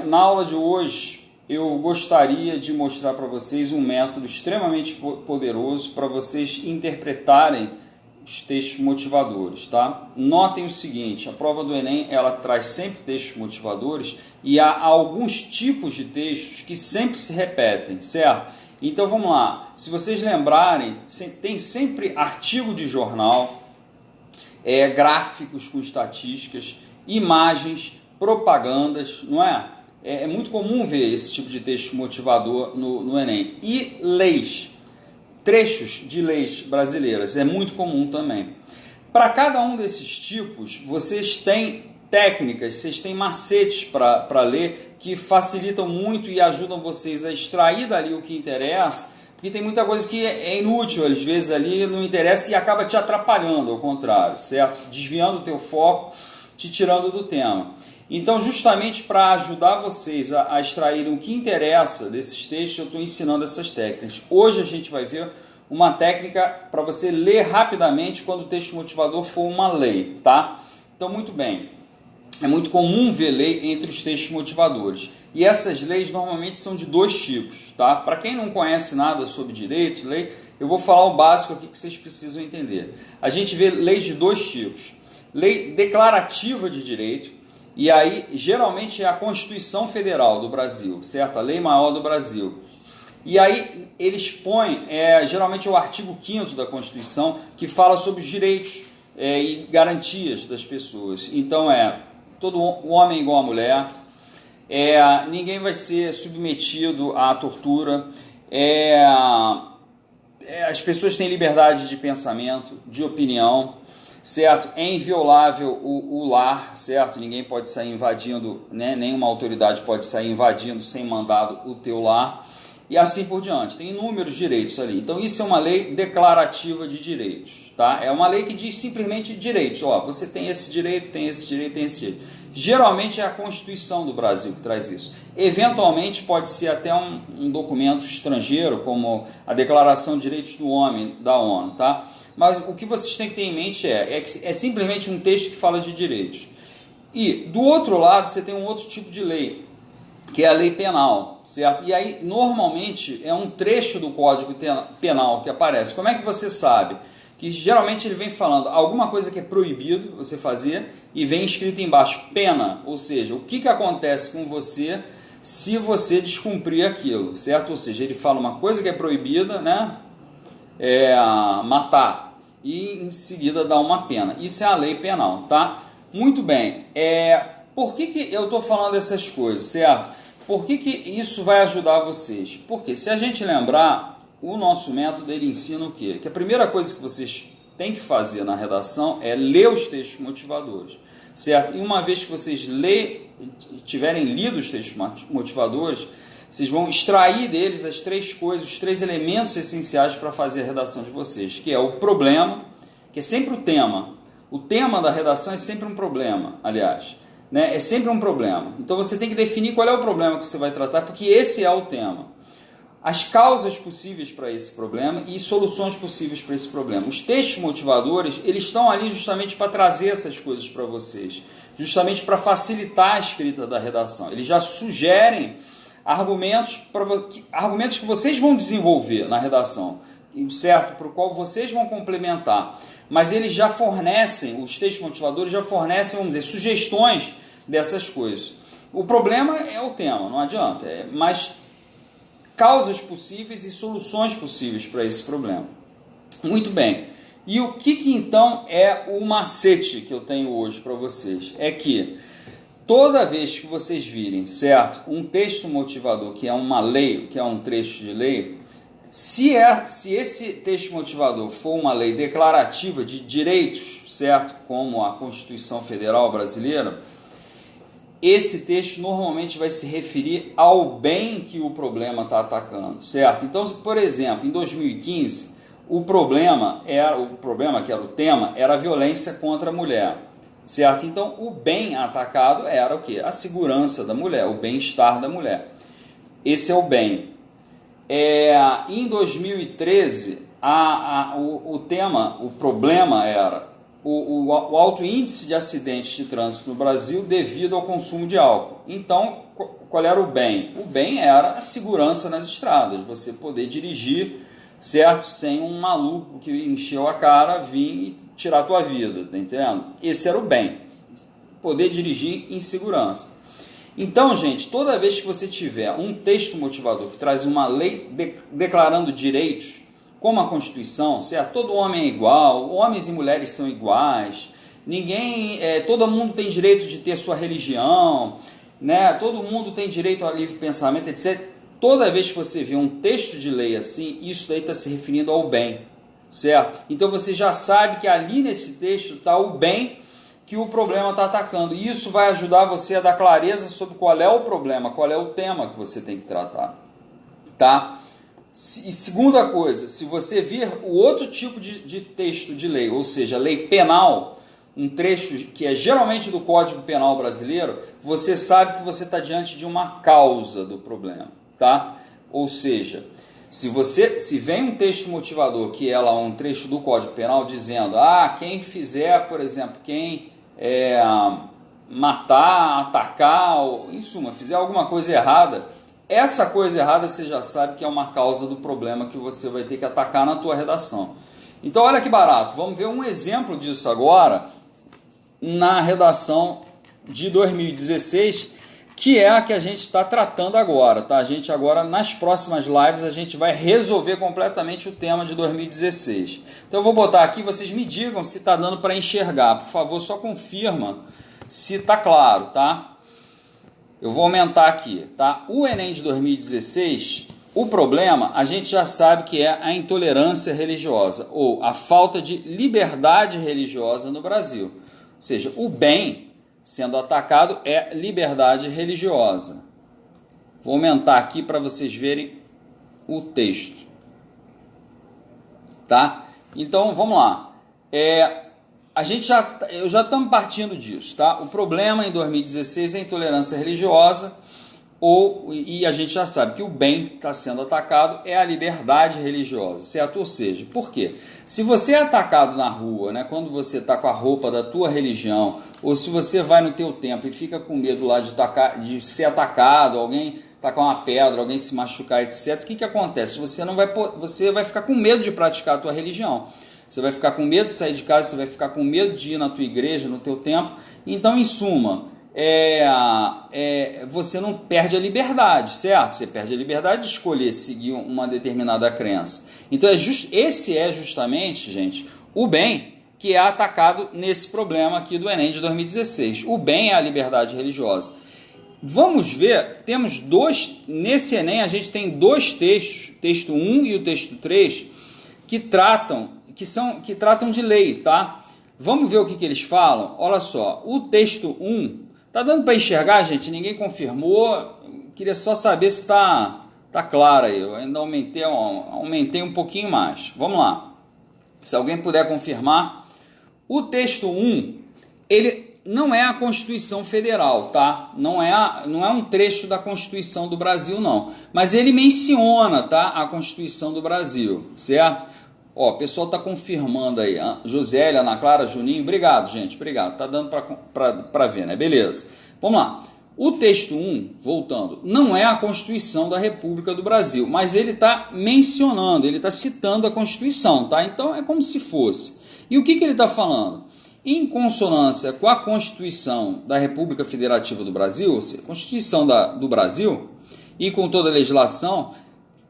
Na aula de hoje, eu gostaria de mostrar para vocês um método extremamente poderoso para vocês interpretarem os textos motivadores, tá? Notem o seguinte, a prova do Enem, ela traz sempre textos motivadores e há alguns tipos de textos que sempre se repetem, certo? Então vamos lá, se vocês lembrarem, tem sempre artigo de jornal, gráficos com estatísticas, imagens, propagandas, não é? É muito comum ver esse tipo de texto motivador no Enem. E leis, trechos de leis brasileiras, é muito comum também. Para cada um desses tipos, vocês têm técnicas, vocês têm macetes para ler que facilitam muito e ajudam vocês a extrair dali o que interessa, porque tem muita coisa que é inútil, às vezes ali não interessa e acaba te atrapalhando, ao contrário, certo? Desviando o teu foco, te tirando do tema. Então, justamente para ajudar vocês a extraírem o que interessa desses textos, eu estou ensinando essas técnicas. Hoje a gente vai ver uma técnica para você ler rapidamente quando o texto motivador for uma lei, tá? Então, muito bem. É muito comum ver lei entre os textos motivadores. E essas leis normalmente são de dois tipos, tá? Para quem não conhece nada sobre direito, lei, eu vou falar o básico aqui que vocês precisam entender. A gente vê leis de dois tipos. Lei declarativa de direito, e aí geralmente é a Constituição Federal do Brasil, certo? A lei maior do Brasil. E aí eles põem, geralmente é o artigo 5º da Constituição, que fala sobre os direitos e garantias das pessoas. Então todo homem igual a mulher, ninguém vai ser submetido à tortura, as pessoas têm liberdade de pensamento, de opinião, certo? É inviolável o lar, certo? Ninguém pode sair invadindo, né? Nenhuma autoridade pode sair invadindo sem mandado o teu lar, e assim por diante. Tem inúmeros direitos ali. Então isso é uma lei declarativa de direitos, tá? É uma lei que diz simplesmente direitos. Ó, você tem esse direito, tem esse direito, tem esse direito. Geralmente é a Constituição do Brasil que traz isso. Eventualmente pode ser até um documento estrangeiro, como a Declaração de Direitos do Homem da ONU, tá? Mas o que vocês têm que ter em mente é simplesmente um texto que fala de direitos. E do outro lado você tem um outro tipo de lei, que é a lei penal, certo? E aí normalmente é um trecho do Código Penal que aparece. Como é que você sabe? Que geralmente ele vem falando alguma coisa que é proibido você fazer e vem escrito embaixo pena, ou seja, o que acontece com você se você descumprir aquilo, certo? Ou seja, ele fala uma coisa que é proibida, né? Matar, e em seguida dá uma pena. Isso é a lei penal, tá? Muito bem. Por que eu estou falando essas coisas, certo? Por que isso vai ajudar vocês? Porque se a gente lembrar, o nosso método ele ensina o quê? Que a primeira coisa que vocês têm que fazer na redação é ler os textos motivadores, certo? E uma vez que vocês tiverem lido os textos motivadores, vocês vão extrair deles as três coisas, os três elementos essenciais para fazer a redação de vocês, que é o problema, que é sempre o tema. O tema da redação é sempre um problema, aliás, né? É sempre um problema. Então você tem que definir qual é o problema que você vai tratar, porque esse é o tema. As causas possíveis para esse problema e soluções possíveis para esse problema. Os textos motivadores, eles estão ali justamente para trazer essas coisas para vocês, justamente para facilitar a escrita da redação. Eles já sugerem argumentos que vocês vão desenvolver na redação, certo? Para o qual vocês vão complementar. Mas eles já fornecem, os textos motivadores já fornecem, vamos dizer, sugestões dessas coisas. O problema é o tema, não adianta, mas causas possíveis e soluções possíveis para esse problema. Muito bem. E o que então é o macete que eu tenho hoje para vocês? É que toda vez que vocês virem, certo, um texto motivador que é uma lei, que é um trecho de lei, se esse texto motivador for uma lei declarativa de direitos, certo, como a Constituição Federal Brasileira, esse texto normalmente vai se referir ao bem que o problema está atacando, certo? Então, por exemplo, em 2015, o problema que era o tema, era a violência contra a mulher, certo? Então, o bem atacado era o quê? A segurança da mulher, o bem-estar da mulher. Esse é o bem. Em 2013, o problema era o alto índice de acidentes de trânsito no Brasil devido ao consumo de álcool. Então, qual era o bem? O bem era a segurança nas estradas, você poder dirigir, certo? Sem um maluco que encheu a cara vir e tirar a tua vida, tá entendendo? Esse era o bem, poder dirigir em segurança. Então, gente, toda vez que você tiver um texto motivador que traz uma lei declarando direitos, como a Constituição, certo? Todo homem é igual, homens e mulheres são iguais, todo mundo tem direito de ter sua religião, né? Todo mundo tem direito ao livre pensamento, etc. Toda vez que você vê um texto de lei assim, isso daí está se referindo ao bem, certo? Então você já sabe que ali nesse texto está o bem que o problema está atacando. E isso vai ajudar você a dar clareza sobre qual é o problema, qual é o tema que você tem que tratar, tá? E segunda coisa, se você vir o outro tipo de texto de lei, ou seja, lei penal, um trecho que é geralmente do Código Penal brasileiro, você sabe que você está diante de uma causa do problema, tá? Ou seja, se vem um texto motivador que é lá um trecho do Código Penal dizendo, quem fizer, por exemplo, quem matar, atacar, ou, em suma, fizer alguma coisa errada, essa coisa errada você já sabe que é uma causa do problema que você vai ter que atacar na tua redação. Então olha que barato, vamos ver um exemplo disso agora na redação de 2016, que é a que a gente está tratando agora, tá? A gente agora, nas próximas lives, a gente vai resolver completamente o tema de 2016. Então eu vou botar aqui, vocês me digam se está dando para enxergar, por favor, só confirma se está claro, tá? Eu vou aumentar aqui, tá? O Enem de 2016, o problema, a gente já sabe que é a intolerância religiosa, ou a falta de liberdade religiosa no Brasil. Ou seja, o bem sendo atacado é liberdade religiosa. Vou aumentar aqui para vocês verem o texto, tá? Então, vamos lá. Já estamos partindo disso, tá? O problema em 2016 é a intolerância religiosa, e a gente já sabe que o bem que está sendo atacado é a liberdade religiosa, certo? Ou seja, por quê? Se você é atacado na rua, né, quando você está com a roupa da tua religião, ou se você vai no teu templo e fica com medo lá de ser atacado, alguém tacar uma pedra, alguém se machucar, etc., o que acontece? Você vai ficar com medo de praticar a tua religião. Você vai ficar com medo de sair de casa, você vai ficar com medo de ir na tua igreja, no teu templo. Então, em suma, você não perde a liberdade, certo? Você perde a liberdade de escolher seguir uma determinada crença. Então, esse é justamente, gente, o bem que é atacado nesse problema aqui do Enem de 2016. O bem é a liberdade religiosa. Vamos ver, nesse Enem a gente tem dois textos, texto 1 e o texto 3, que tratam de lei, tá? Vamos ver o que eles falam? Olha só, o texto 1, tá dando para enxergar, gente? Ninguém confirmou, queria só saber se tá claro aí, eu ainda aumentei um pouquinho mais. Vamos lá, se alguém puder confirmar. O texto 1, ele não é a Constituição Federal, tá? Não é um trecho da Constituição do Brasil, não. Mas ele menciona, tá, a Constituição do Brasil, certo? Ó, o pessoal está confirmando aí. Josélia, Ana Clara, Juninho, obrigado, gente, obrigado. Tá dando para ver, né? Beleza. Vamos lá. O texto 1, voltando, não é a Constituição da República do Brasil, mas ele está mencionando, ele está citando a Constituição, tá? Então é como se fosse. E o que ele está falando? Em consonância com a Constituição da República Federativa do Brasil, ou seja, a Constituição do Brasil, e com toda a legislação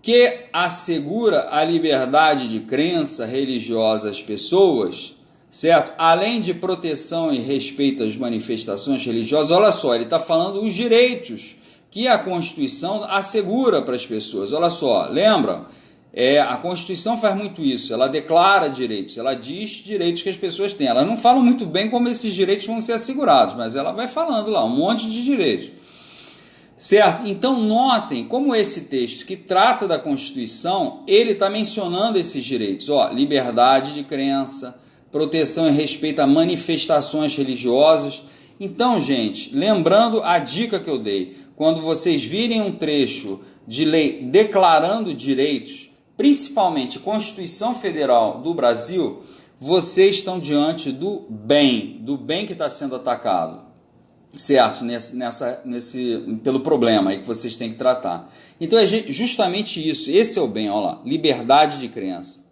que assegura a liberdade de crença religiosa às pessoas, certo? Além de proteção e respeito às manifestações religiosas, olha só, ele está falando os direitos que a Constituição assegura para as pessoas. Olha só, lembra? A Constituição faz muito isso, ela declara direitos, ela diz direitos que as pessoas têm. Ela não fala muito bem como esses direitos vão ser assegurados, mas ela vai falando lá um monte de direitos. Certo? Então notem como esse texto que trata da Constituição, ele está mencionando esses direitos. Ó, liberdade de crença, proteção e respeito a manifestações religiosas. Então, gente, lembrando a dica que eu dei, quando vocês virem um trecho de lei declarando direitos, principalmente Constituição Federal do Brasil, vocês estão diante do bem que está sendo atacado, certo? Pelo problema aí que vocês têm que tratar. Então é justamente isso, esse é o bem, olha lá, liberdade de crença,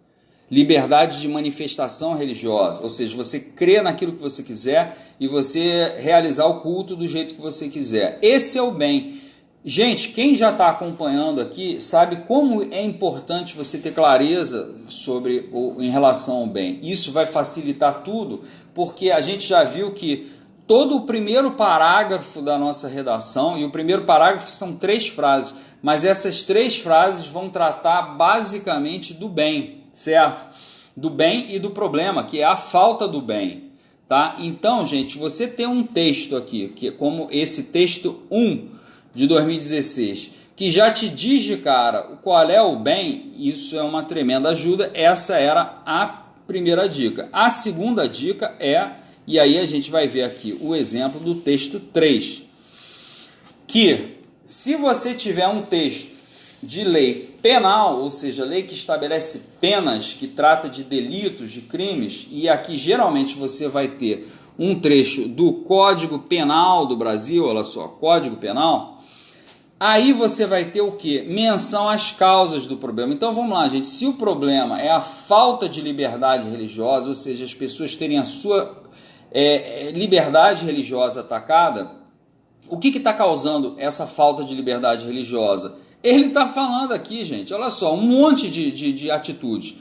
liberdade de manifestação religiosa, ou seja, você crê naquilo que você quiser e você realizar o culto do jeito que você quiser. Esse é o bem. Gente, quem já está acompanhando aqui sabe como é importante você ter clareza em relação ao bem. Isso vai facilitar tudo, porque a gente já viu que todo o primeiro parágrafo da nossa redação, e o primeiro parágrafo são 3 frases, mas essas 3 frases vão tratar basicamente do bem, certo? Do bem e do problema, que é a falta do bem, tá? Então, gente, você tem um texto aqui, que é como esse texto 1 de 2016, que já te diz de cara qual é o bem, isso é uma tremenda ajuda. Essa era a primeira dica. A segunda dica é, e aí a gente vai ver aqui o exemplo do texto 3, que se você tiver um texto de lei penal, ou seja, lei que estabelece penas, que trata de delitos, de crimes, e aqui geralmente você vai ter um trecho do Código Penal do Brasil, olha só, Código Penal. Aí você vai ter o quê? Menção às causas do problema. Então vamos lá, gente. Se o problema é a falta de liberdade religiosa, ou seja, as pessoas terem a sua liberdade religiosa atacada, o que está causando essa falta de liberdade religiosa? Ele está falando aqui, gente, olha só, um monte de atitudes.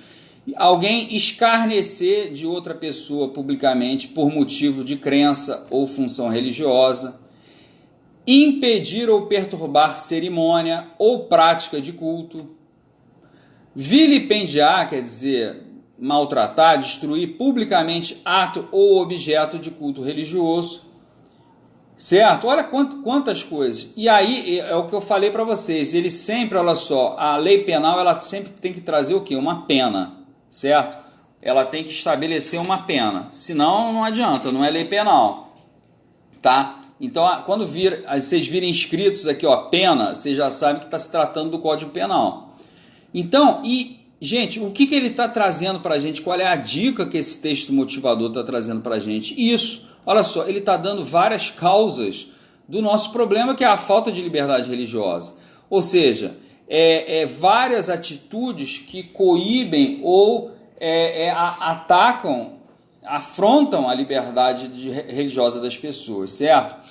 Alguém escarnecer de outra pessoa publicamente por motivo de crença ou função religiosa, impedir ou perturbar cerimônia ou prática de culto, vilipendiar, quer dizer, maltratar, destruir publicamente ato ou objeto de culto religioso, certo? Olha quantas coisas. E aí é o que eu falei para vocês, ele sempre, olha só, a lei penal ela sempre tem que trazer o quê? Uma pena, certo? Ela tem que estabelecer uma pena, senão não adianta, não é lei penal, tá? Então, quando vocês virem escritos aqui, ó, pena, vocês já sabem que está se tratando do Código Penal. Então, gente, o que ele está trazendo para a gente? Qual é a dica que esse texto motivador está trazendo para a gente? Isso, olha só, ele está dando várias causas do nosso problema, que é a falta de liberdade religiosa. Ou seja, várias atitudes que coíbem ou atacam, afrontam a liberdade religiosa das pessoas, certo?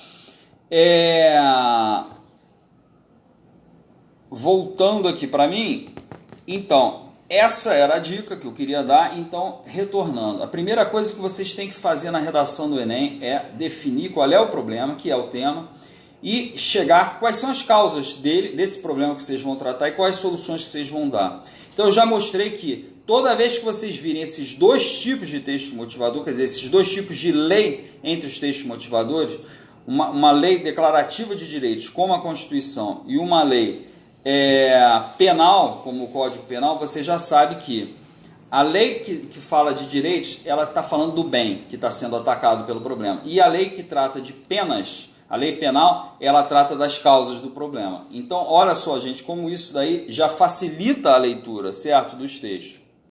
Voltando aqui para mim, então, essa era a dica que eu queria dar. Então, retornando, a primeira coisa que vocês têm que fazer na redação do Enem é definir qual é o problema, que é o tema, e chegar quais são as causas desse problema que vocês vão tratar e quais soluções que vocês vão dar. Então, eu já mostrei que toda vez que vocês virem esses 2 tipos de texto motivador, quer dizer, esses 2 tipos de lei entre os textos motivadores, uma lei declarativa de direitos, como a Constituição, e uma lei penal, como o Código Penal, você já sabe que a lei que fala de direitos, ela está falando do bem que está sendo atacado pelo problema. E a lei que trata de penas, a lei penal, ela trata das causas do problema. Então, olha só, gente, como isso daí já facilita a leitura, certo, dos textos.